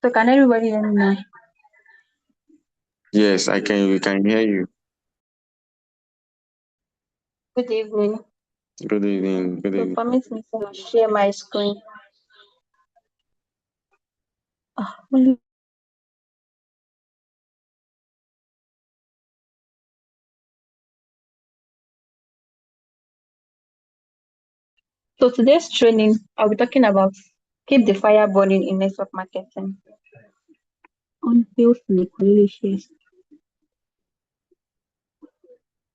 So can everybody hear me now? Yes, I can. We can hear you. Good evening. Good evening. Good So evening. permit me to share my screen. Only- So today's training, I'll be talking about keep the fire burning in network marketing. On feels delicious.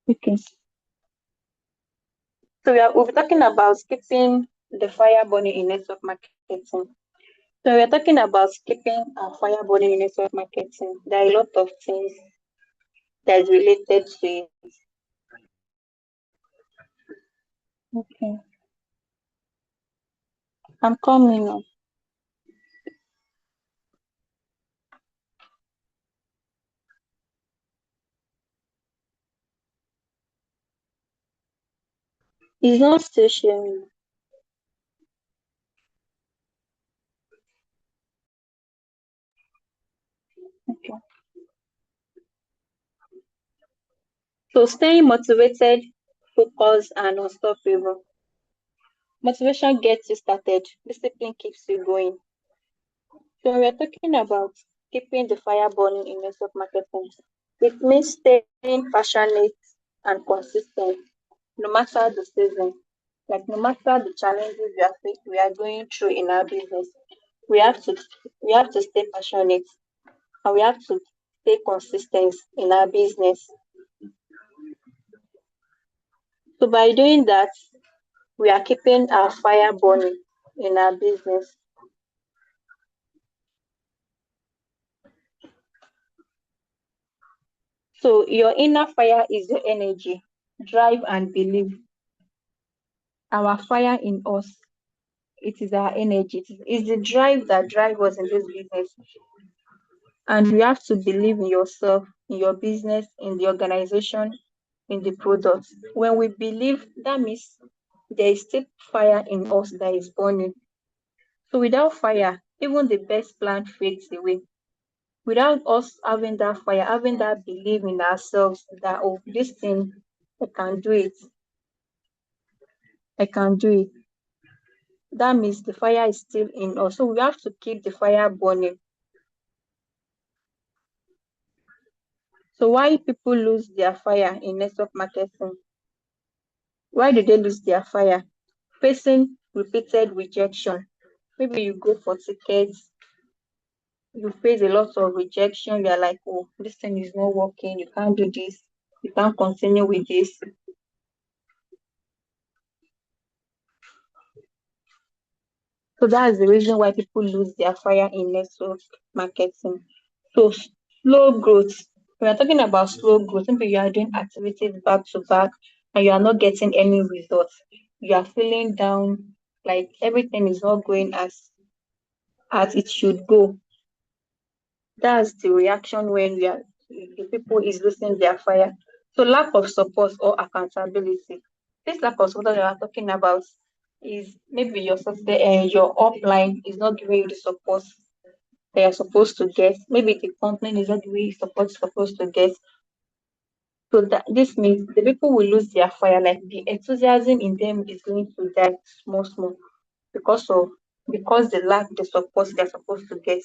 Okay. So we'll be talking about keeping the fire burning in network marketing. So we're talking about keeping a fire burning in network marketing. There are a lot of things that's related to it. Okay. I'm coming now. It's not still sharing. Okay. So staying motivated, focused, and unstoppable. Motivation gets you started. Discipline keeps you going. So we're talking about keeping the fire burning in network marketing. It means staying passionate and consistent, no matter the season. Like no matter the challenges we are going through in our business, we have to we have to stay passionate and we have to stay consistent in our business. So by doing that, we are keeping our fire burning in our business. So your inner fire is your energy, drive and belief. Our fire in us, it is our energy. It's the drive that drives us in this business. And you have to believe in yourself, in your business, in the organization, in the product. When we believe, that means there is still fire in us that is burning. So without fire, even the best plan fades away. Without us having that fire, having that belief in ourselves that, oh, this thing, I can do it. I can do it. That means the fire is still in us. So we have to keep the fire burning. So why people lose their fire in network marketing? Why do they lose their fire? Facing repeated rejection. Maybe you go for tickets, you face a lot of rejection. You're like, oh, this thing is not working. You can't do this. You can't continue with this. So that's the reason why people lose their fire in network marketing. So slow growth. We are talking about slow growth. Maybe you are doing activities back to back and you are not getting any results. You are feeling down, like everything is not going as it should go. That's the reaction when the people is losing their fire. So lack of support or accountability. This lack of support that we are talking about is maybe your upline is not giving you the support they are supposed to get. Maybe the company is not giving you support you're supposed to get. So that this means the people will lose their fire, like the enthusiasm in them is going to die small because they lack the support they're supposed to get.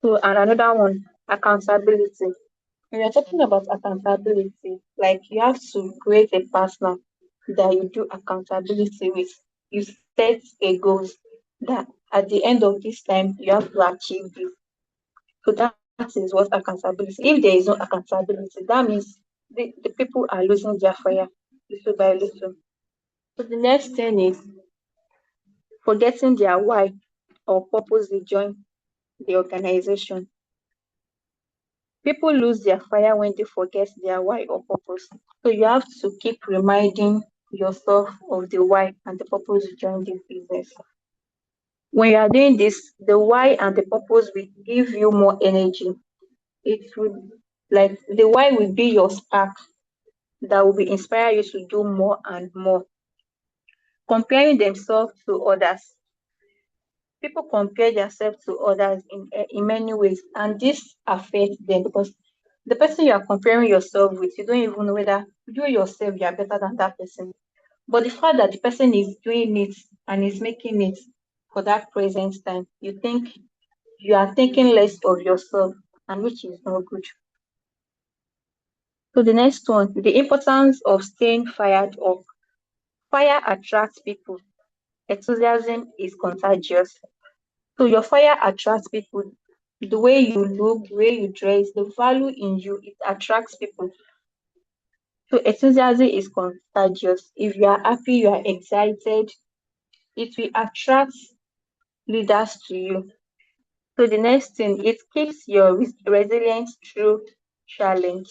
So and another one, accountability. When you're talking about accountability, like you have to create a partner that you do accountability with. You set a goals that at the end of this time you have to achieve this. So that is what accountability. If there is no accountability, that means the people are losing their fire little by little. So the next thing is forgetting their why or purpose they join the organization. People lose their fire when they forget their why or purpose. So you have to keep reminding yourself of the why and the purpose you joined this business. When you are doing this, the why and the purpose will give you more energy. It will like the why will be your spark that will be inspire you to do more and more. Comparing themselves to others. People compare themselves to others in many ways, and this affects them because the person you are comparing yourself with, you don't even know whether you yourself you are better than that person. But the fact that the person is doing it and is making it for that present time, you think you are thinking less of yourself, and which is not good. So the next one, the importance of staying fired up. Fire attracts people. Enthusiasm is contagious. So your fire attracts people. The way you look, the way you dress, the value in you, it attracts people. So enthusiasm is contagious. If you are happy, you are excited, it will attract leaders to you. So the next thing, it keeps your resilience through challenge.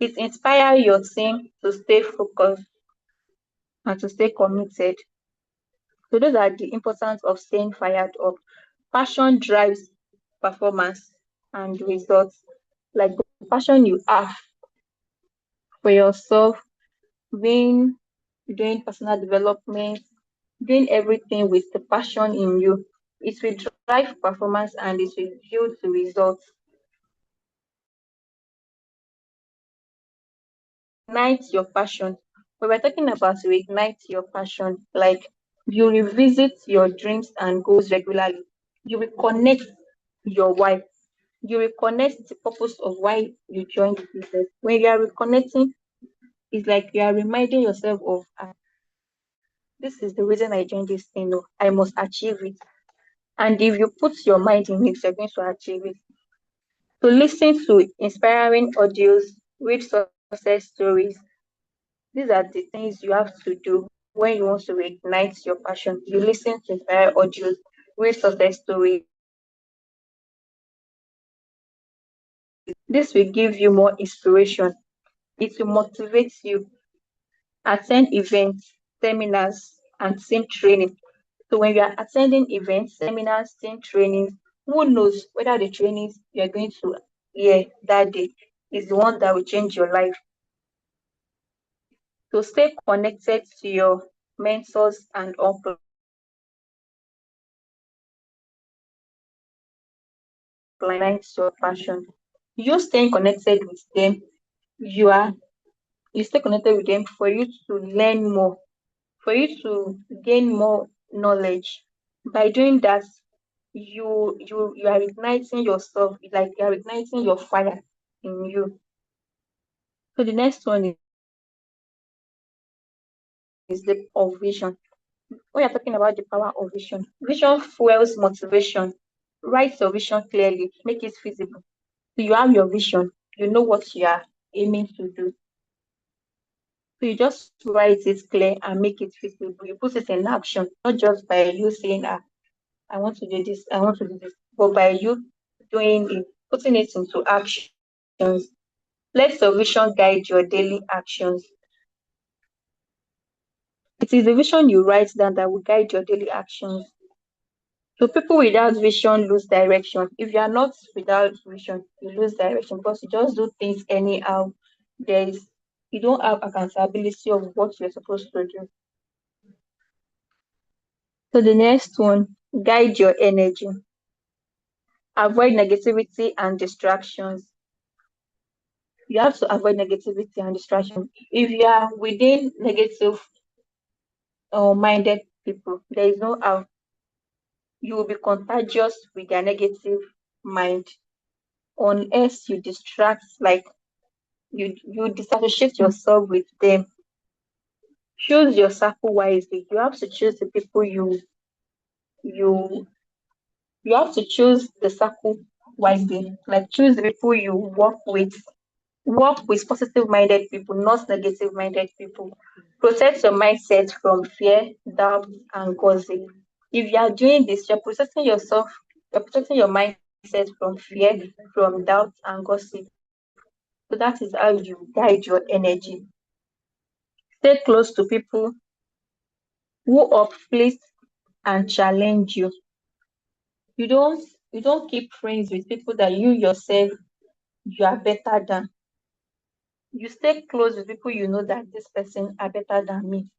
It inspires your team to stay focused and to stay committed. So those are the importance of staying fired up. Passion drives performance and results. Like the passion you have for yourself, being doing personal development, doing everything with the passion in you, it will drive performance and it will yield the results. Ignite your passion. When we're talking about to ignite your passion, like you revisit your dreams and goals regularly. You reconnect your why. You reconnect the purpose of why you joined the business. When you are reconnecting, it's like you are reminding yourself of this is the reason I joined this thing. No, I must achieve it. And if you put your mind in it, you're going to achieve it. So listen to inspiring audios, read success stories. These are the things you have to do when you want to reignite your passion. You listen to inspiring audios, read success stories. This will give you more inspiration. It will motivate you. Attend events, seminars, and team training. So when you are attending events, seminars, team trainings, who knows whether the trainings you're going to hear that day is the one that will change your life. So stay connected to your mentors and upline. Ignite your passion. You staying connected with them, you are you stay connected with them for you to learn more, for you to gain more knowledge. By doing that, you are igniting yourself, like you are igniting your fire in you. So the next one is the power of vision. When you're talking about the power of vision, vision fuels motivation. Write your vision clearly, make it feasible. So you have your vision, you know what you are aiming to do. So you just write it clear and make it feasible. You put it in action, not just by you saying, I want to do this, I want to do this, but by you doing it, putting it into actions. Let your vision guide your daily actions. It is the vision you write down that will guide your daily actions. So people without vision lose direction. If you are not without vision, you lose direction because you just do things anyhow. There is you don't have accountability of what you're supposed to do. So the next one, guide your energy. Avoid negativity and distractions. You have to avoid negativity and distraction. If you are within negative or minded people, there is no how you will be contagious with their negative mind unless you distract, like you disassociate yourself with them. Choose your circle wisely. You have to choose the people you you have to choose the circle wisely. Like choose the people you work with. Work with positive minded people, not negative minded people. Protect your mindset from fear, doubt, and gossip. If you are doing this, you're protecting yourself, you're protecting your mindset from fear, from doubt, and gossip. So that is how you guide your energy. Stay close to people who uplift and challenge you. You don't you don't keep friends with people that you yourself you are better than. You stay close with people you know that this person are better than me.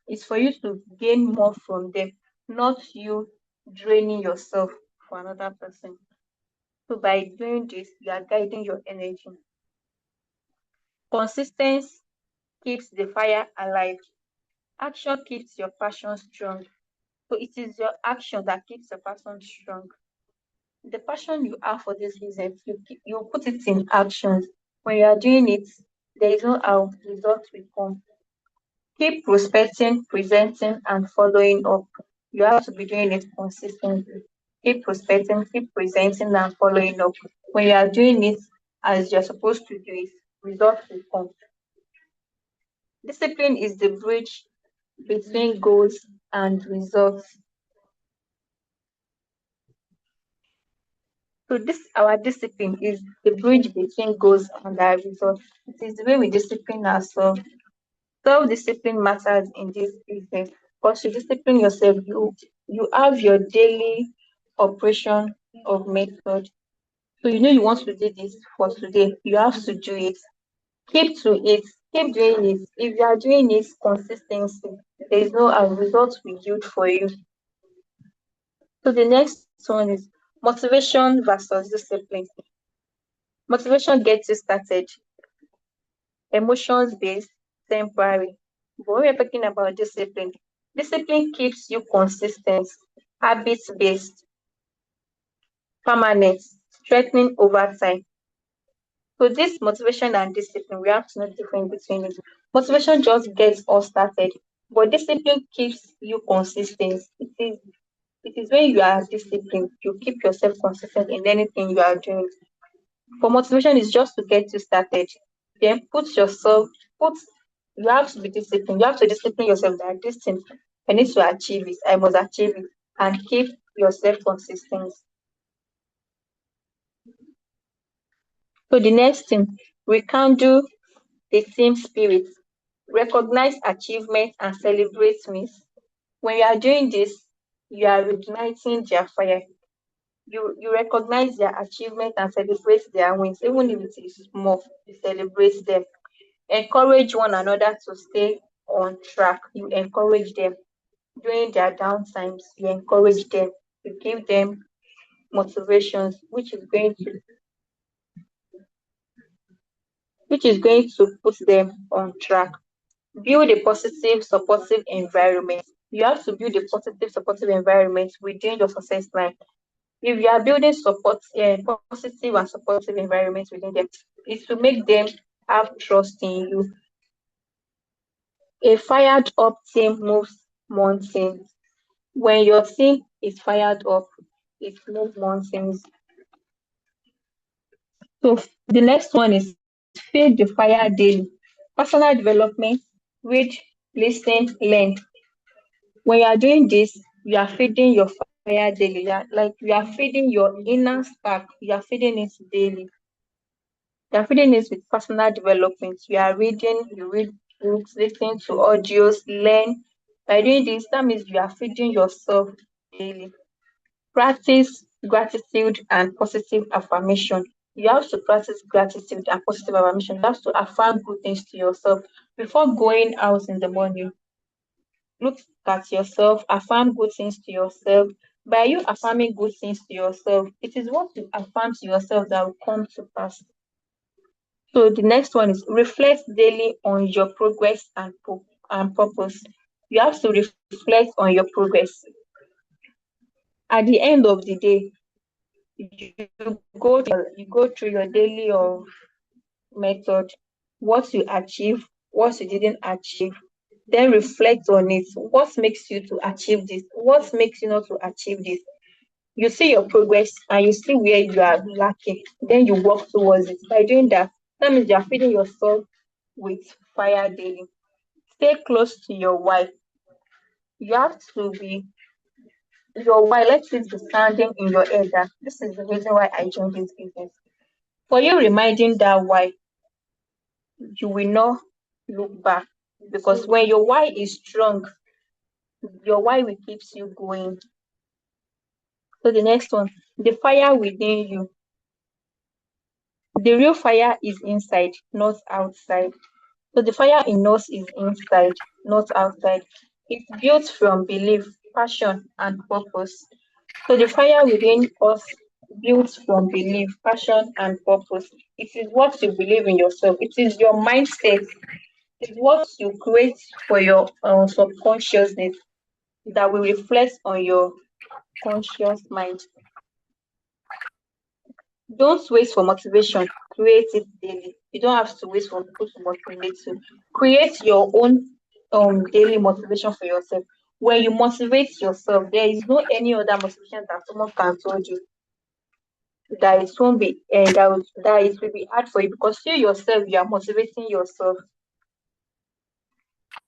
It's for you to gain more from them, not you draining yourself for another person. So by doing this, you are guiding your energy. Consistency keeps the fire alive. Action keeps your passion strong. So it is your action that keeps your passion strong. The passion you have for this business, you put it in actions. When you are doing it, there is no how results will come. Keep prospecting, presenting, and following up. You have to be doing it consistently. Keep prospecting, keep presenting, and following up. When you are doing it as you're supposed to do it, results will come. Discipline is the bridge between goals and results. So this our discipline is the bridge between goals and our results. It is the way we discipline ourselves. Self-discipline matters in this business because you discipline yourself, you have your daily operation of method. So you know you want to do this for today, you have to do it. Keep to it, keep doing it. If you are doing it consistency, there is no results will yield for you. So the next one is motivation versus discipline. Motivation gets you started, emotions based, temporary. But when we're talking about discipline, discipline keeps you consistent, habits based, permanent, strengthening over time. So this motivation and discipline, we have to know the difference between it. Motivation just gets us started, but discipline keeps you consistent. It is when you are disciplined, you keep yourself consistent in anything you are doing. For motivation is just to get you started. Then put you have to be disciplined. You have to discipline yourself that this thing I need to achieve it, I must achieve it, and keep yourself consistent. So the next thing, rekindle the team spirit. Recognize achievement and celebrate wins. When you are doing this, you are igniting their fire. You recognize their achievement and celebrate their wins, even if it is small, you celebrate them. Encourage one another to stay on track. You encourage them during their downtimes. You encourage them. You give them motivations, which is going to put them on track. Build a positive, supportive environment. You have to build a positive, supportive environment within your success line. If you are building positive and supportive environments within them, it will make them have trust in you. A fired up team moves mountains. When your team is fired up, it moves mountains. So the next one is feed the fire daily. Personal development, read, listen, learn. When you are doing this, you are feeding your fire daily. You are feeding your inner spark. You are feeding it daily. You are feeding it with personal development. You are reading, you read books, listening to audios, learn. By doing this, that means you are feeding yourself daily. Practice gratitude and positive affirmation. You have to practice gratitude and positive affirmation. You have to affirm good things to yourself before going out in the morning. Look at yourself, affirm good things to yourself. By you affirming good things to yourself, it is what you affirm to yourself that will come to pass. So the next one is reflect daily on your progress and purpose. You have to reflect on your progress. At the end of the day, you go through your daily of method, what you achieve, what you didn't achieve, then reflect on it. What makes you to achieve this? What makes you not to achieve this? You see your progress and you see where you are lacking, then you work towards it. By doing that, that means you are feeding yourself with fire daily. Stay close to your why. You have to be your why. Let it be standing in your head that this is the reason why I joined this business. For you reminding that why, you will not look back because when your why is strong, your why will keeps you going. So the next one, the fire within you. The real fire is inside, not outside. So the fire in us is inside, not outside. It's built from belief, passion, and purpose. So the fire within us builds from belief, passion, and purpose. It is what you believe in yourself. It is your mindset. It is what you create for your subconsciousness that will reflect on your conscious mind. Don't wait for motivation. Create it daily. You don't have to wait for people to motivate you. Create your own daily motivation for yourself. When you motivate yourself, there is no any other motivation that someone can told you that it won't be and that it will be hard for you because you yourself you are motivating yourself.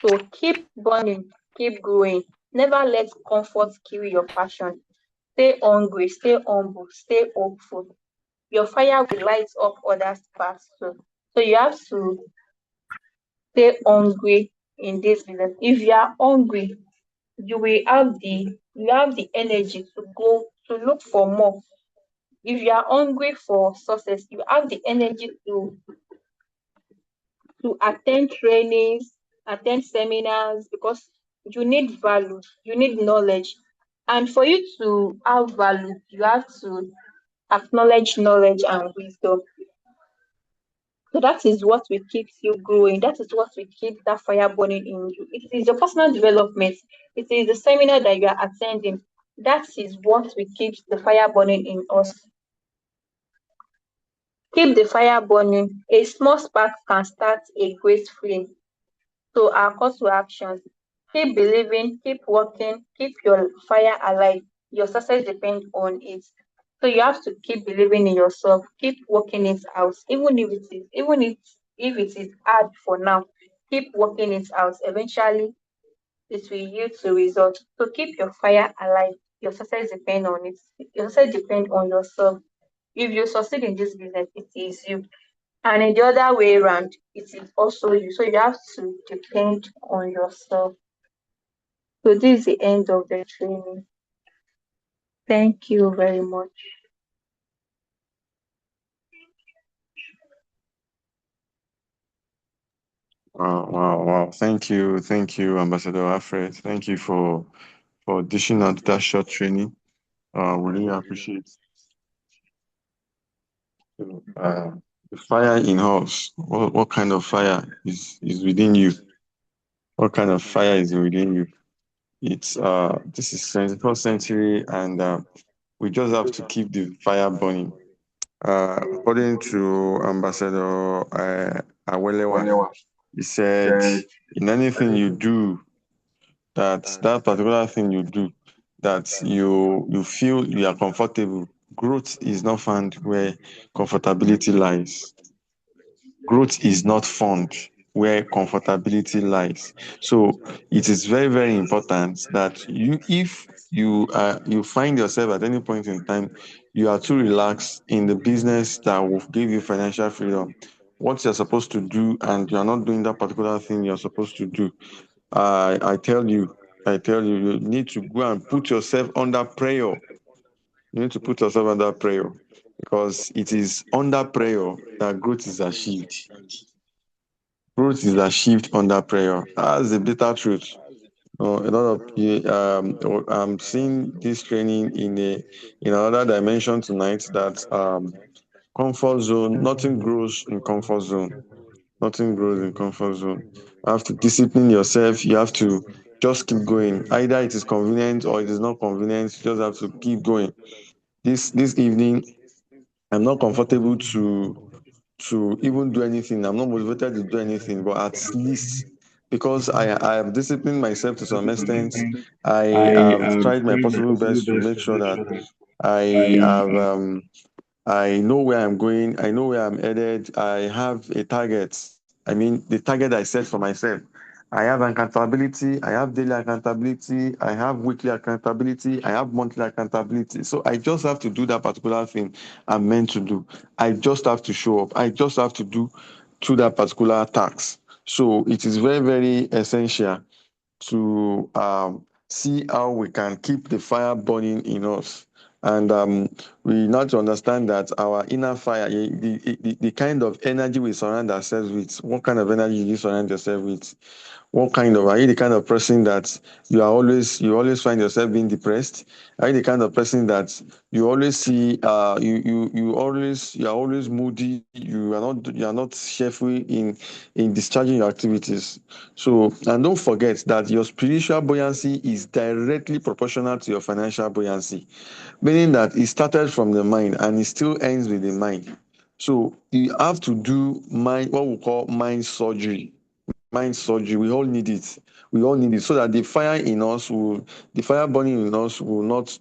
So keep burning, keep growing. Never let comfort kill your passion. Stay hungry, stay humble, stay hopeful. Your fire will light up others' paths too. So you have to stay hungry in this business. If you are hungry, you have the energy to go to look for more. If you are hungry for success, you have the energy to attend trainings, attend seminars because you need value, you need knowledge. And for you to have value, you have to acknowledge knowledge and wisdom. So that is what will keep you growing. That is what will keep that fire burning in you. It is your personal development. It is the seminar that you are attending. That is what will keep the fire burning in us. Keep the fire burning. A small spark can start a great flame. So our call to actions: keep believing, keep working, keep your fire alive. Your success depends on it. So you have to keep believing in yourself, keep working it out, even if it is hard for now, keep working it out. Eventually it will yield to results. So keep your fire alive. Your success depends on it. Your success depends on yourself. If you succeed in this business, it is you. And in the other way around, it is also you. So you have to depend on yourself. So this is the end of the training. Thank you very much. Wow, wow, wow. Thank you, Ambassador Alfred. Thank you for dishing out that short training. We really appreciate the fire in us. What kind of fire is within you? What kind of fire is within you? It's this is 21st century, and we just have to keep the fire burning. According to Ambassador Awelewa, he said, in anything you do, that particular thing you do, that you feel you are comfortable. Growth is not found where comfortability lies. Growth is not found where comfortability lies. So it is very, very important that if you find yourself at any point in time, you are too relaxed in the business that will give you financial freedom. What you're supposed to do, and you're not doing that particular thing you're supposed to do. I tell you, you need to go and put yourself under prayer. You need to put yourself under prayer because it is under prayer that growth is achieved. Growth is achieved under prayer. That's the bitter truth. A lot of I'm seeing this training in another dimension tonight. That comfort zone, nothing grows in comfort zone. Nothing grows in comfort zone. You have to discipline yourself. You have to just keep going. Either it is convenient or it is not convenient. You just have to keep going. This evening, I'm not comfortable to even do anything. I'm not motivated to do anything, but at least because I have disciplined myself to some extent, I have tried my possible best to make sure that I have I know where I'm going, I know where I'm headed, I have a target. I mean, the target I set for myself. I have accountability, I have daily accountability, I have weekly accountability, I have monthly accountability. So I just have to do that particular thing I'm meant to do. I just have to show up. I just have to that particular task. So it is very, very essential to see how we can keep the fire burning in us. And We not to understand that our inner fire, the kind of energy we surround ourselves with, what kind of energy you surround yourself with? What kind of, are you the kind of person that you always find yourself being depressed? Are you the kind of person that you always see you are always moody, you are not cheerful in discharging your activities? So, and don't forget that your spiritual buoyancy is directly proportional to your financial buoyancy, meaning that it started from the mind and it still ends with the mind. So you have to do mind, what we call mind surgery. Mind surgery. We all need it so that the fire burning in us will not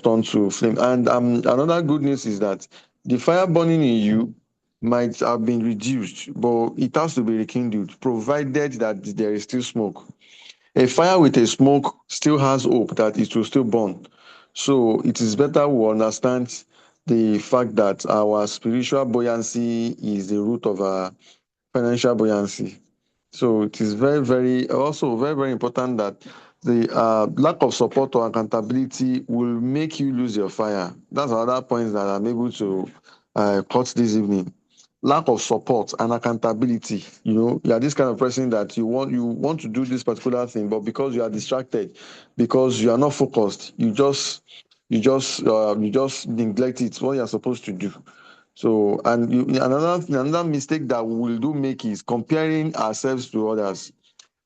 turn to flame. And another good news is that the fire burning in you might have been reduced, but it has to be rekindled, provided that there is still smoke. A fire with a smoke still has hope that it will still burn. So it is better we understand the fact that our spiritual buoyancy is the root of our financial buoyancy. So it is very, very important that the lack of support or accountability will make you lose your fire. That's another point that I'm able to cut this evening. Lack of support and accountability. You are this kind of person that you want to do this particular thing, but because you are distracted, because you are not focused, you just neglect it. What you are supposed to do. So, and another mistake that we will do make is comparing ourselves to others,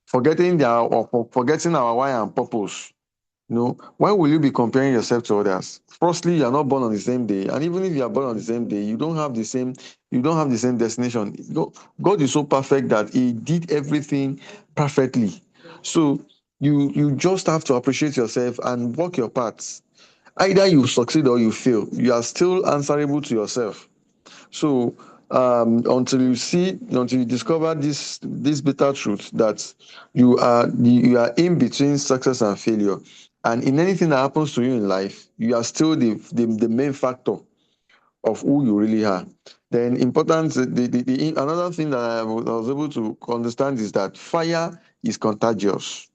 forgetting our why and purpose. Why will you be comparing yourself to others? Firstly, you are not born on the same day, and even if you are born on the same day, you don't have the same destination. God is so perfect that He did everything perfectly. So you just have to appreciate yourself and walk your paths. Either you succeed or you fail, you are still answerable to yourself. So until you discover this bitter truth that you are in between success and failure, and in anything that happens to you in life, you are still the main factor of who you really are. Then important another thing that I was able to understand is that fire is contagious.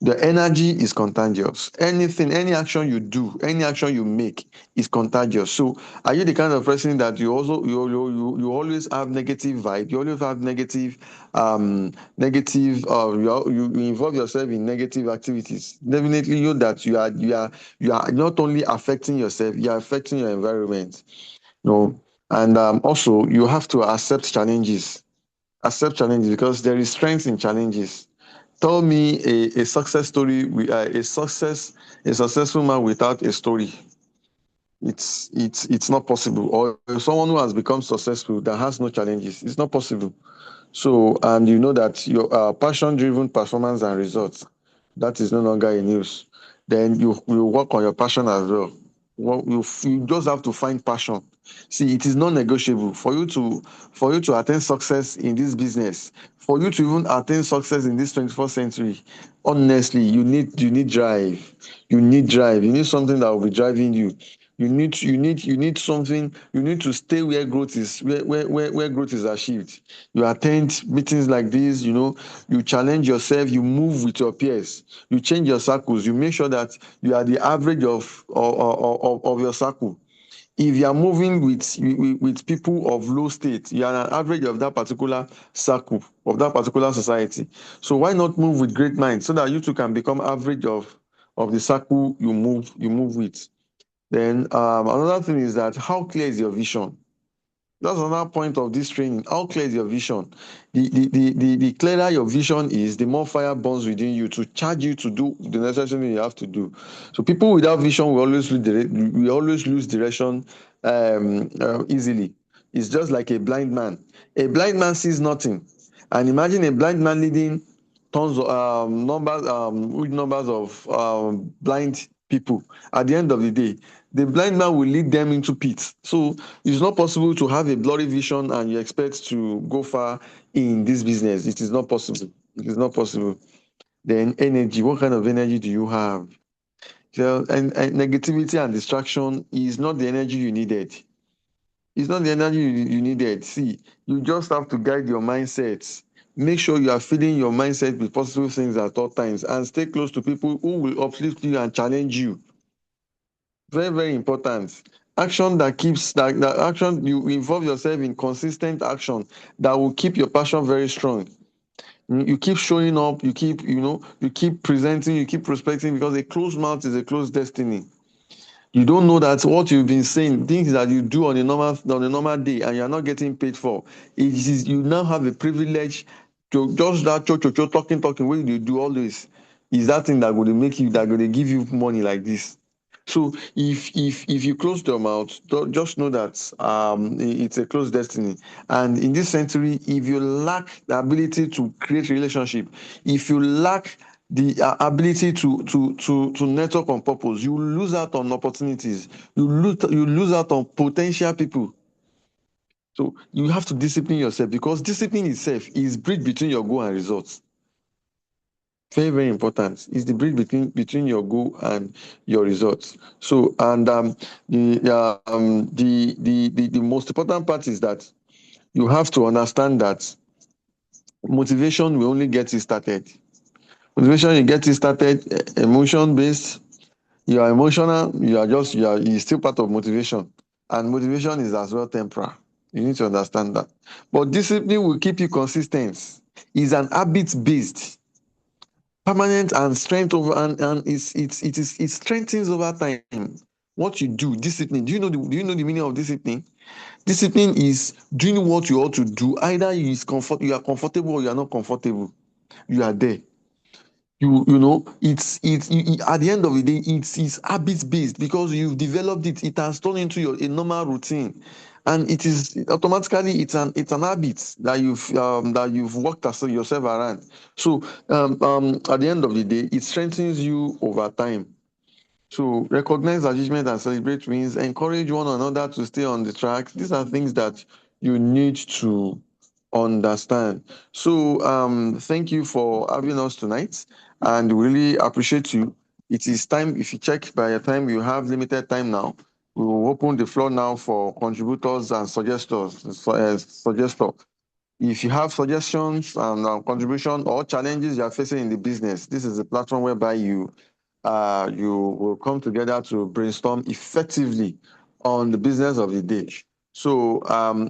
The energy is contagious. Any action you do, any action you make is contagious. So, are you the kind of person that you always have negative vibe? You always have you involve yourself in negative activities. Definitely, you are not only affecting yourself, you are affecting your environment. No, and also you have to accept challenges. Accept challenges because there is strength in challenges. Tell me a success story, a successful man without a story. It's not possible. Or someone who has become successful that has no challenges. It's not possible. So, and you know that your passion-driven performance and results, that is no longer a news. Then you work on your passion as well. You just have to find passion. See, it is non-negotiable for you to attain success in this business, for you to even attain success in this 21st century. Honestly, you need drive. You need drive. You need something that will be driving you. You need something. You need to stay where growth is where growth is achieved. You attend meetings like this, you challenge yourself, you move with your peers, you change your circles, you make sure that you are the average of your circle. If you are moving with people of low state, you are an average of that particular circle, of that particular society. So why not move with great minds so that you too can become average of the circle you move with. Then another thing is that how clear is your vision? That's another point of this training. How clear is your vision? The clearer your vision is, the more fire burns within you to charge you to do the necessary thing you have to do. So people without vision we always lose direction easily. It's just like a blind man. A blind man sees nothing. And imagine a blind man leading tons of huge numbers of blind people. At the end of the day, the blind man will lead them into pits. So it's not possible to have a blurry vision and you expect to go far in this business. It is not possible. It is not possible. Then energy. What kind of energy do you have? So, and negativity and distraction is not the energy you needed. It's not the energy you needed. See, you just have to guide your mindset. Make sure you are filling your mindset with positive things at all times and stay close to people who will uplift you and challenge you. Very, very important. Action that keeps that action, you involve yourself in consistent action that will keep your passion very strong. You keep showing up, you keep, you keep presenting, you keep prospecting, because a closed mouth is a closed destiny. You don't know that what you've been saying, things that you do on a normal day, and you're not getting paid for. It is, you now have a privilege to just that talking when you do all this, is that thing that going to make you, that going to give you money like this. So if you close your mouth, just know that it's a closed destiny. And in this century, if you lack the ability to create relationship, if you lack the ability to network on purpose, you lose out on opportunities. You lose out on potential people. So you have to discipline yourself, because discipline itself is bridge between your goal and results. Very, very important. It's the bridge between your goal and your results. So, and the most important part is that you have to understand that motivation will only get you started. Motivation, you get it started, emotion based. You are emotional, you're still part of motivation. And motivation is as well temporal. You need to understand that. But discipline will keep you consistent. Is an habit based, permanent, and strength over, and it strengthens over time. What you do, discipline. Do you know the meaning of discipline? Discipline is doing what you ought to do. Either you are comfortable or you are not comfortable. You are there. At the end of the day, it's habit based, because you've developed it. It has turned into a normal routine, and it is automatically, it's an habit that you've worked yourself around. So at the end of the day, it strengthens you over time. So recognize achievement and celebrate wins. Encourage one another to stay on the track. These are things that you need to understand. So thank you for having us tonight, and really appreciate you. It is time. If you check by your time, you have limited time now. We will open the floor now for contributors and suggestor. If you have suggestions and contribution or challenges you are facing in the business, this is a platform whereby you will come together to brainstorm effectively on the business of the day. So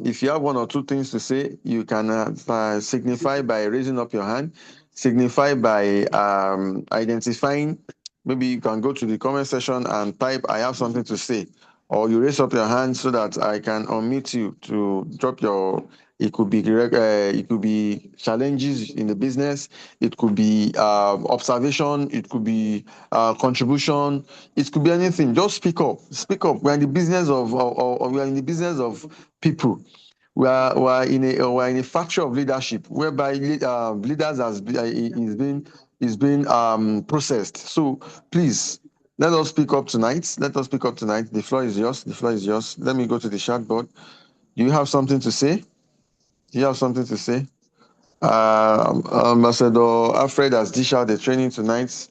if you have one or two things to say, you can signify by raising up your hand, signify by identifying. Maybe you can go to the comment section and type, "I have something to say," or you raise up your hand so that I can unmute you to drop your. It could be challenges in the business. It could be observation. It could be contribution. It could be anything. Just speak up. Speak up. We're in the business of we are in the business of people. We are in a factory of leadership, whereby leaders is being processed. So please, let us speak up tonight. Let us speak up tonight. The floor is yours. The floor is yours. Let me go to the chat board. Do you have something to say? Do you have something to say? Ambassador Alfred has dished out the training tonight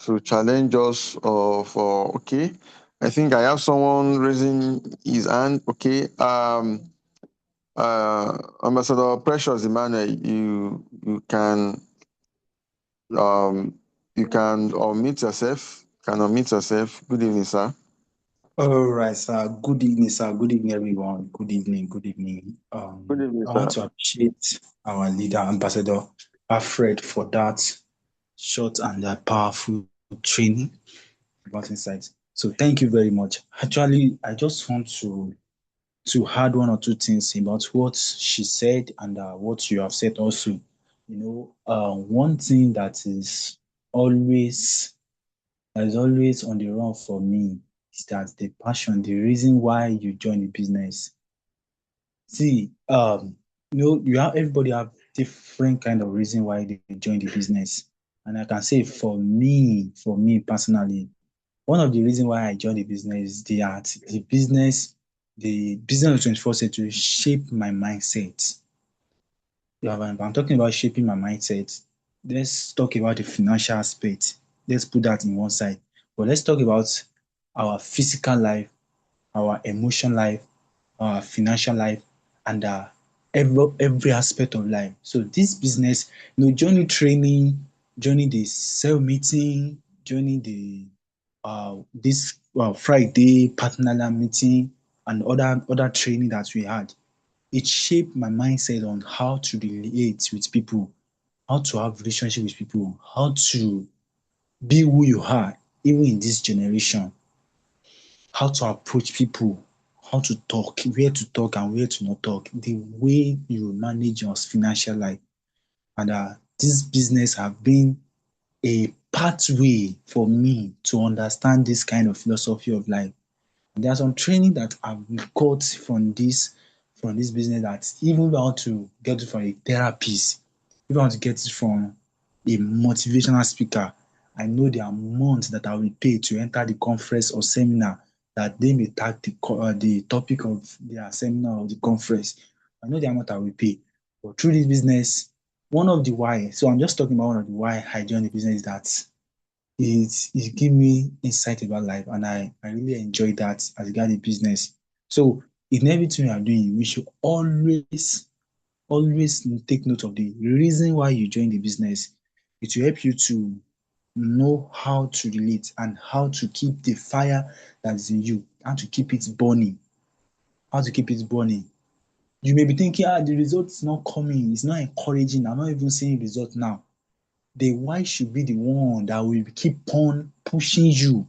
to challenge us for, okay. I think I have someone raising his hand. Okay. Ambassador Precious Emmanuel, um you can unmute yourself. Can unmute yourself. Good evening, sir. All right, sir. Good evening, sir. Good evening, everyone. Good evening. Good evening. Good evening, I want sir. to appreciate our leader, Ambassador Alfred, for that short and powerful training about insights. So thank you very much. Actually, I just want to add one or two things about what she said and what you have said also. One thing that is always on the run for me is that the passion, the reason why you join the business. See, you have everybody have different kind of reason why they join the business. And I can say for me personally, one of the reason why I joined the business is the business of 24 century shape my mindset. Yeah, if I'm talking about shaping my mindset, let's talk about the financial aspect. Let's put that in one side. But let's talk about our physical life, our emotional life, our financial life, and every aspect of life. So this business, joining training, joining the sale meeting, joining the this Friday partner meeting and other training that we had, it shaped my mindset on how to relate with people, how to have relationship with people, how to be who you are, even in this generation, how to approach people, how to talk and where to not talk, the way you manage your financial life. And this business have been a pathway for me to understand this kind of philosophy of life. There are some training that I've got from this business that even if I want to get it from a therapist, if I want to get it from a motivational speaker, I know the amount that I will pay to enter the conference or seminar that they may tag the topic of their seminar or the conference. I know the amount I will pay. But through this business, one of the why, so I'm just talking about one of the why I joined the business, is that it give me insight about life, and I really enjoy that as regard the business. So in everything we are doing, we should always take note of the reason why you join the business. It will help you to know how to relate and how to keep the fire that is in you, how to keep it burning, how to keep it burning. You may be thinking, the result is not coming, it's not encouraging, I'm not even seeing result now. The why should be the one that will keep on pushing you.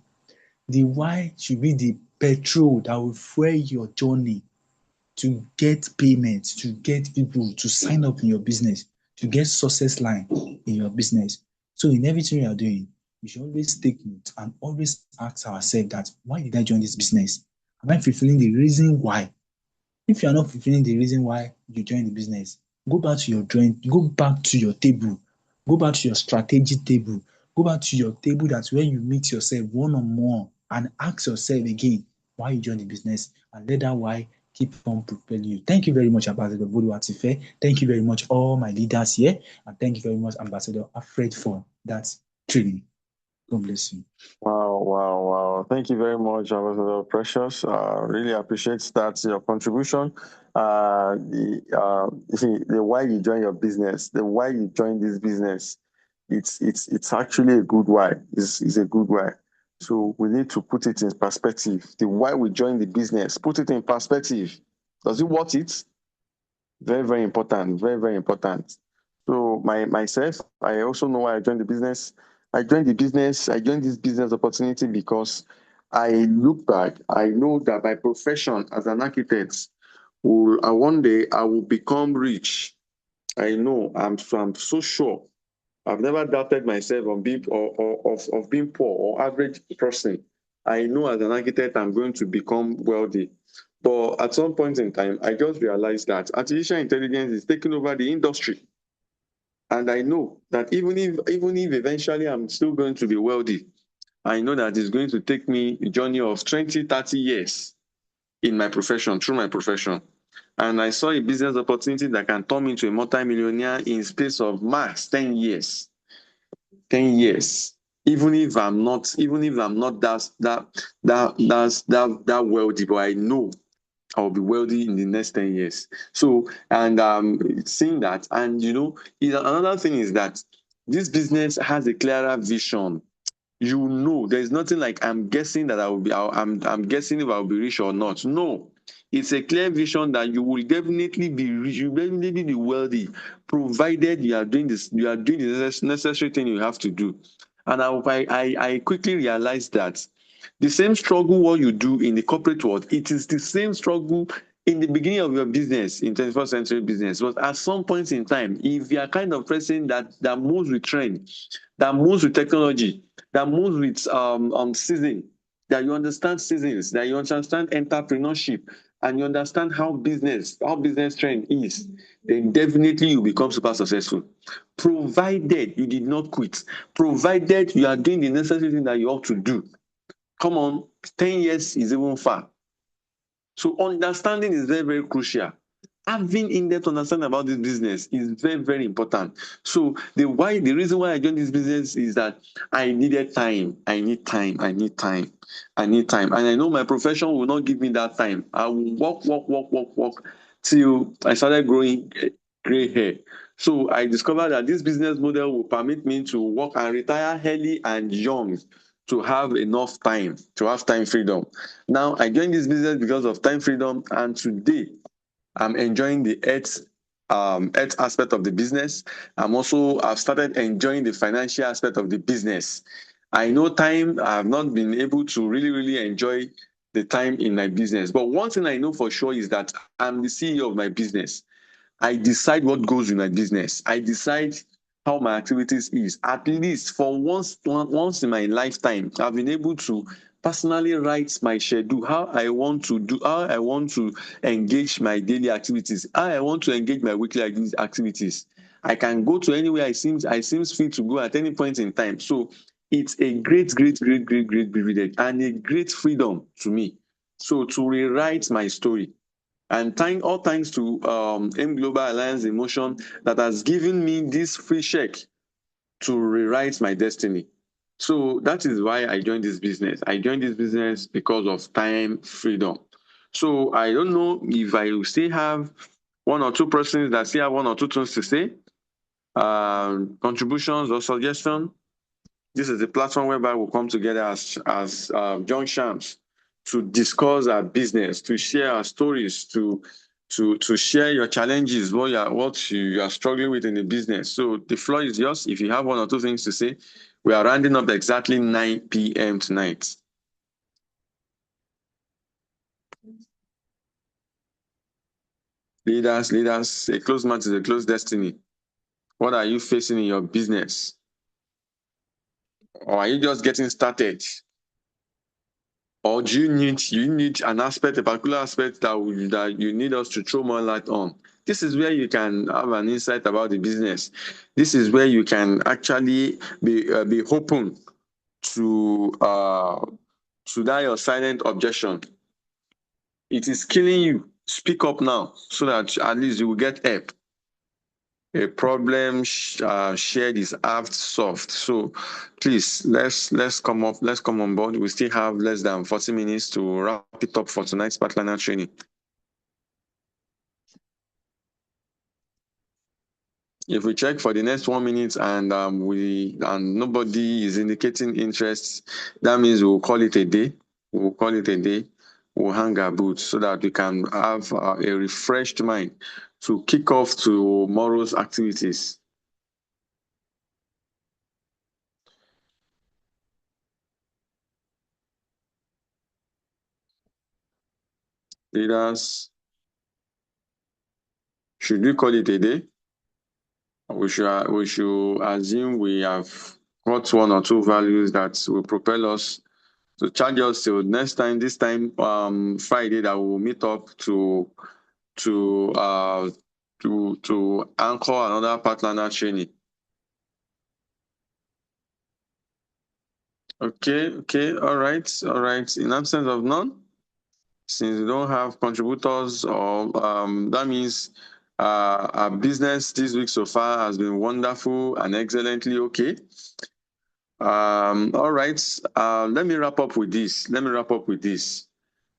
The why should be the petrol that will fuel your journey to get payments, to get people to sign up in your business, to get success line in your business. So in everything you are doing, we should always take note and always ask ourselves that, why did I join this business? Am I fulfilling the reason why? If you are not fulfilling the reason why you joined the business, go back to your table, go back to your strategy table, go back to your table that's where you meet yourself one on one and ask yourself again why you joined the business, and let that why keep on propelling you. Thank you very much, Ambassador Boluwatufe. Thank you very much, all my leaders here, and thank you very much, Ambassador Alfred, for that training. God bless you. Wow, wow, wow. Thank you very much, Ambassador Precious. Really appreciate that, your contribution. You see, the why you join your business, the why you join this business, it's actually a good why. It's a good why. So we need to put it in perspective. The why we join the business, put it in perspective. Does it worth it? Very, very important. Very, very important. So myself, I also know why I joined the business. I joined this business opportunity because I look back, I know that my profession as an architect one day I will become rich. I know, I'm so sure. I've never doubted myself on being of being poor or average person. I know as an architect I'm going to become wealthy. But at some point in time, I just realized that artificial intelligence is taking over the industry. And I know that even if eventually I'm still going to be wealthy, I know that it's going to take me a journey of 20, 30 years in my profession, through my profession. And I saw a business opportunity that can turn me into a multimillionaire in space of max 10 years. 10 years. Even if I'm not that wealthy, but I know I'll be wealthy in the next 10 years. So, and seeing that, and another thing is that this business has a clearer vision. There's nothing like I'm guessing that I'm guessing if I'll be rich or not. No, it's a clear vision that you will definitely be rich, you will definitely be wealthy, provided you are doing the necessary thing you have to do. And I quickly realized that the same struggle what you do in the corporate world, it is the same struggle in the beginning of your business, in 21st century business. But at some point in time, if you are kind of person that moves with trend, that moves with technology, that moves with season, that you understand seasons, that you understand entrepreneurship, and you understand how business trend is, then definitely you become super successful. Provided you did not quit, provided you are doing the necessary thing that you ought to do. Come on, 10 years is even far. So understanding is very, very crucial. Having in-depth understanding about this business is very, very important. So the reason why I joined this business is that I needed time. I need time. And I know my profession will not give me that time. I will work till I started growing gray hair. So I discovered that this business model will permit me to work and retire early and young. to have enough time, to have time freedom. Now, I joined this business because of time freedom, and today I'm enjoying the earth aspect of the business. I've started enjoying the financial aspect of the business. I know time, I've not been able to really, really enjoy the time in my business. But one thing I know for sure is that I'm the CEO of my business. I decide what goes in my business. I decide how my activities is. At least for once in my lifetime, I've been able to personally write my schedule, how I want to do, how I want to engage my daily activities, how I want to engage my weekly activities. I can go to anywhere I seems fit to go at any point in time. So it's a great privilege and a great freedom to me. So to rewrite my story. And all thanks to M Global Alliance Emotion that has given me this free check to rewrite my destiny. So that is why I joined this business. I joined this business because of time freedom. So I don't know if I will still have one or two persons that still have one or two things to say, contributions or suggestions. This is the platform whereby we'll come together as John Shams to discuss our business, to share our stories, to share your challenges, what you are struggling with in the business. So the floor is yours. If you have one or two things to say, we are rounding up exactly 9 p.m. tonight. Leaders, a closed match is a closed destiny. What are you facing in your business? Or are you just getting started? Or do you need an aspect, a particular aspect that you need us to throw more light on? This is where you can have an insight about the business. This is where you can actually be open to that your silent objection. It is killing you. Speak up now so that at least you will get help. A problem shared is half solved. So please let's come on board. We still have less than 40 minutes to wrap it up for tonight's Pathfinder training. If we check for the next 1 minute and nobody is indicating interest, that means we'll call it a day. We'll hang our boots so that we can have a refreshed mind to kick off tomorrow's activities. Leaders, should we call it a day? We should assume we have got one or two values that will propel us to charge us till next time. This time, Friday, that we'll meet up to anchor another Pathfinder training. Okay, all right. In absence of none, since we don't have contributors, or that means our business this week so far has been wonderful and excellently okay. All right. Let me wrap up with this.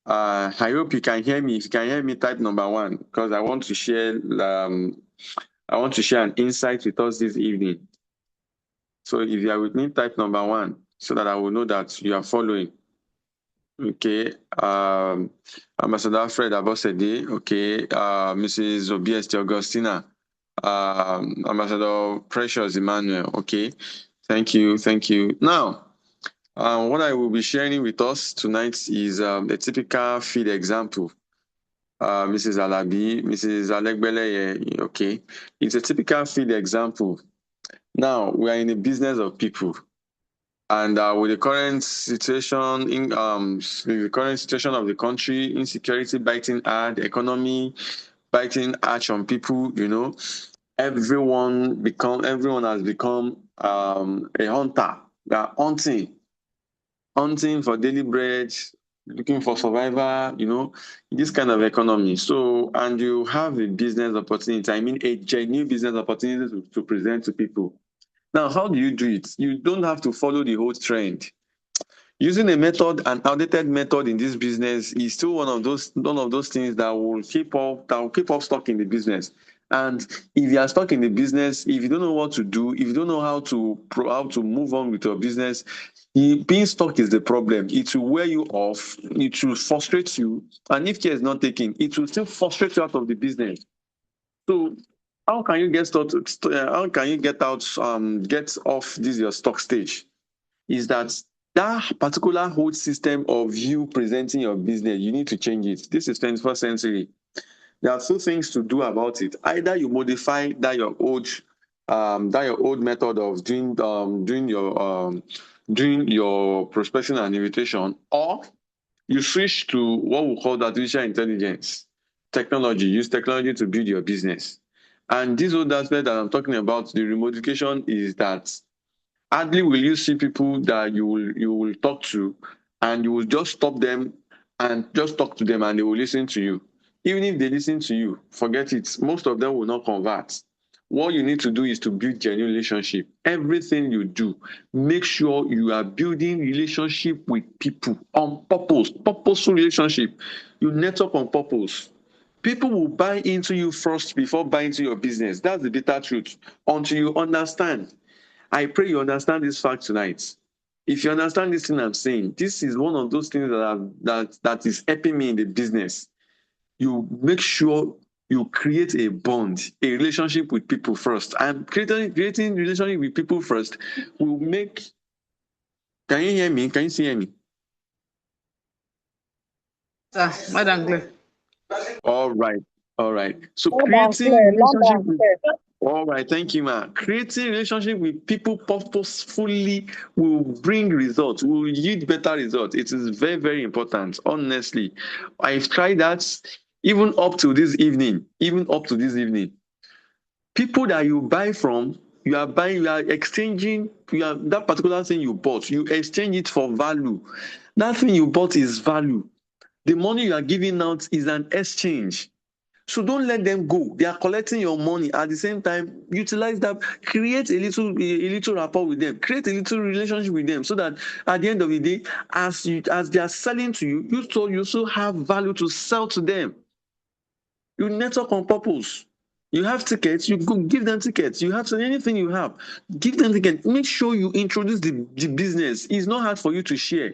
I hope you can hear me. If you can hear me, type number 1 because I want to share an insight with us this evening. So if you are with me, type number 1 so that I will know that you are following. Okay. Ambassador Fred Abosede. Okay. Mrs. Obiesti Augustina. Ambassador Precious Emmanuel. Okay. Thank you. Now, what I will be sharing with us tonight is a typical feed example. Mrs. Alabi, Mrs. Alegbele, okay. It's a typical feed example. Now, we are in the business of people. And with the current situation of the country, insecurity biting hard, economy biting hard on people, everyone has become a hunter. They are hunting for daily bread, looking for survival, this kind of economy. So, and you have a business opportunity, a genuine business opportunity to present to people. Now, how do you do it? You don't have to follow the whole trend. Using an outdated method in this business is still one of those things that will keep up stock in the business. And if you are stuck in the business, if you don't know what to do, if you don't know how to move on with your business, being stuck is the problem. It will wear you off. It will frustrate you. And if care is not taken, it will still frustrate you out of the business. So how can you get started? How can you get out? Get off this your stock stage? Is that particular whole system of you presenting your business? You need to change it. This is 21st century. There are two things to do about it. Either you modify that your old method of doing your prospection and invitation, or you switch to what we call artificial intelligence technology. Use technology to build your business. And this old aspect that I'm talking about, the remodification, is that hardly will you see people that you will talk to, and you will just stop them and just talk to them, and they will listen to you. Even if they listen to you, forget it. Most of them will not convert. What you need to do is to build genuine relationship. Everything you do, make sure you are building relationship with people on purpose, purposeful relationship. You network on purpose. People will buy into you first before buying into your business. That's the bitter truth. Until you understand. I pray you understand this fact tonight. If you understand this thing I'm saying, this is one of those things that is helping me in the business. You make sure you create a bond, a relationship with people first. And creating relationship with people first will make. Can you hear me? Can you see hear me? Madam Clear. All right. All right. So Loud and creating clear, loud relationship and with clear. all right, thank you, ma. Creating relationship with people purposefully will bring results, will yield better results. It is very, very important. Honestly, I've tried that even up to this evening. Even up to this evening, people that you buy from, you are exchanging, that particular thing you bought, you exchange it for value. That thing you bought is value. The money you are giving out is an exchange. So don't let them go. They are collecting your money. At the same time, utilize that. Create a little rapport with them. Create a little relationship with them, so that at the end of the day, as they are selling to you, you also have value to sell to them. You network on purpose. You have tickets, you go give them tickets. You have anything you have, give them tickets. Make sure you introduce the business. It's not hard for you to share.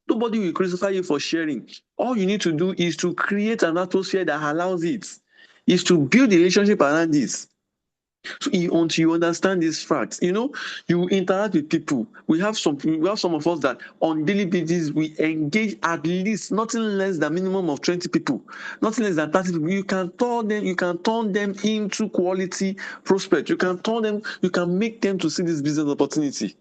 Nobody will crucify you for sharing. All you need to do is to create an atmosphere that allows it, is to build a relationship around this. So until you understand these facts, you interact with people. We have some of us that on daily basis we engage at least nothing less than minimum of 20 people, nothing less than 30 people. You can turn them into quality prospects. You can make them to see this business opportunity.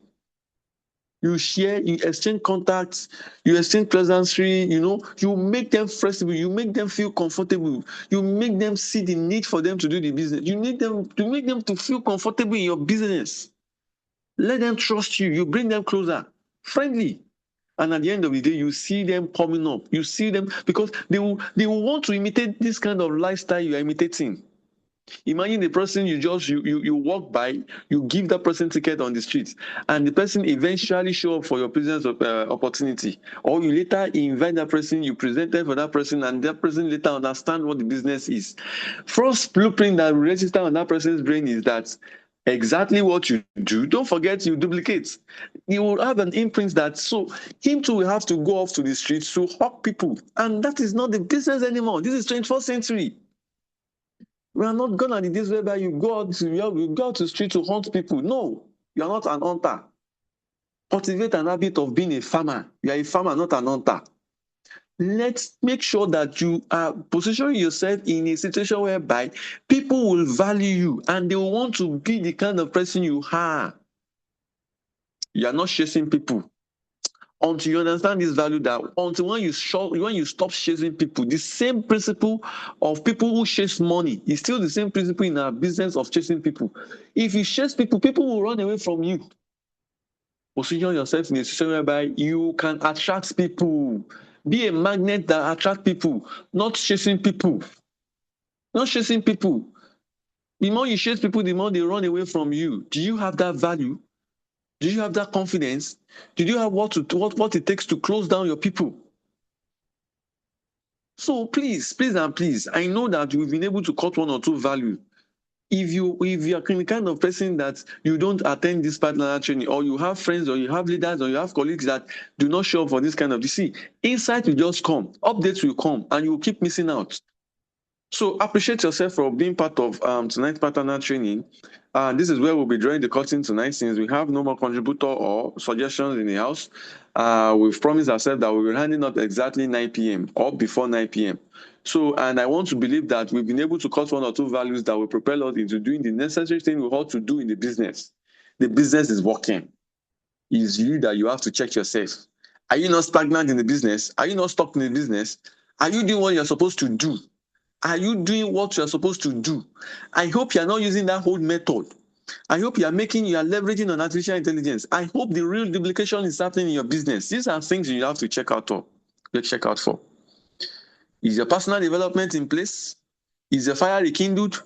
You share, you exchange contacts, you exchange pleasantry, you make them flexible, you make them feel comfortable, you make them see the need for them to do the business. You need them to make them to feel comfortable in your business. Let them trust you. You bring them closer, friendly. And at the end of the day, you see them coming up. You see them because they will want to imitate this kind of lifestyle you are imitating. Imagine the person you walk by, you give that person ticket on the street, and the person eventually show up for your business opportunity, or you later invite that person, you present them for that person, and that person later understand what the business is. First blueprint that will register on that person's brain is that exactly what you do, don't forget you duplicate. You will have an imprint that, so him too will have to go off to the streets to hawk people, and that is not the business anymore. This is 21st century. We are not gone at the days whereby you go out to the street to hunt people. No, you are not an hunter. Cultivate an habit of being a farmer. You are a farmer, not an hunter. Let's make sure that you are positioning yourself in a situation whereby people will value you and they will want to be the kind of person you are. You are not chasing people. Until you understand this value, that until when you stop chasing people, the same principle of people who chase money is still the same principle in our business of chasing people. If you chase people, people will run away from you. Position yourself in a situation whereby you can attract people. Be a magnet that attracts people, not chasing people. Not chasing people. The more you chase people, the more they run away from you. Do you have that value? Do you have that confidence? Do you have what it takes to close down your people? So please, I know that we've been able to cut one or two value If you are the kind of person that you don't attend this partner training, or you have friends, or you have leaders, or you have colleagues that do not show up for this kind of, insight will just come, updates will come, and you will keep missing out. So appreciate yourself for being part of tonight's partner training. This is where we'll be drawing the curtain tonight, since we have no more contributor or suggestions in the house. We've promised ourselves that we'll be handing up exactly 9 p.m. or before 9 p.m. So, and I want to believe that we've been able to cut one or two values that will propel us into doing the necessary thing we ought to do in the business. The business is working. It's you that you have to check yourself. Are you not stagnant in the business? Are you not stuck in the business? Are you doing what you're supposed to do? Are you doing what you're supposed to do? I hope you're not using that old method. I hope you are leveraging on artificial intelligence. I hope the real duplication is happening in your business. These are things you have to check out for. Is your personal development in place? Is your fire rekindled?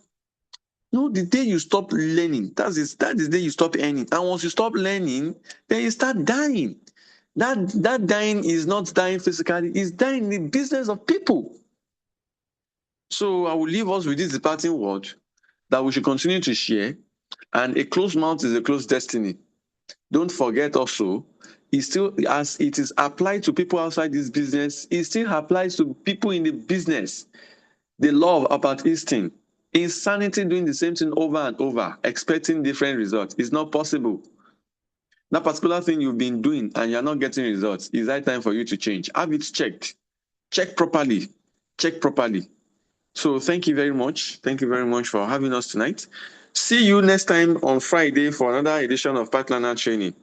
No, the day you stop learning, that is the day you stop earning. And once you stop learning, then you start dying. That dying is not dying physically, it's dying in the business of people. So I will leave us with this departing word that we should continue to share. And a closed mouth is a closed destiny. Don't forget also, it still, as it is applied to people outside this business, it still applies to people in the business. The law about instinct, insanity doing the same thing over and over, expecting different results. It's not possible. That particular thing you've been doing and you're not getting results, it's high time for you to change. Have it checked. Check properly. So thank you very much. Thank you very much for having us tonight. See you next time on Friday for another edition of Partner Training.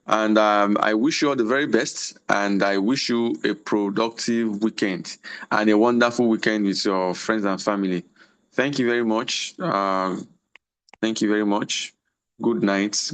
And I wish you all the very best. And I wish you a productive weekend and a wonderful weekend with your friends and family. Thank you very much. Thank you very much. Good night.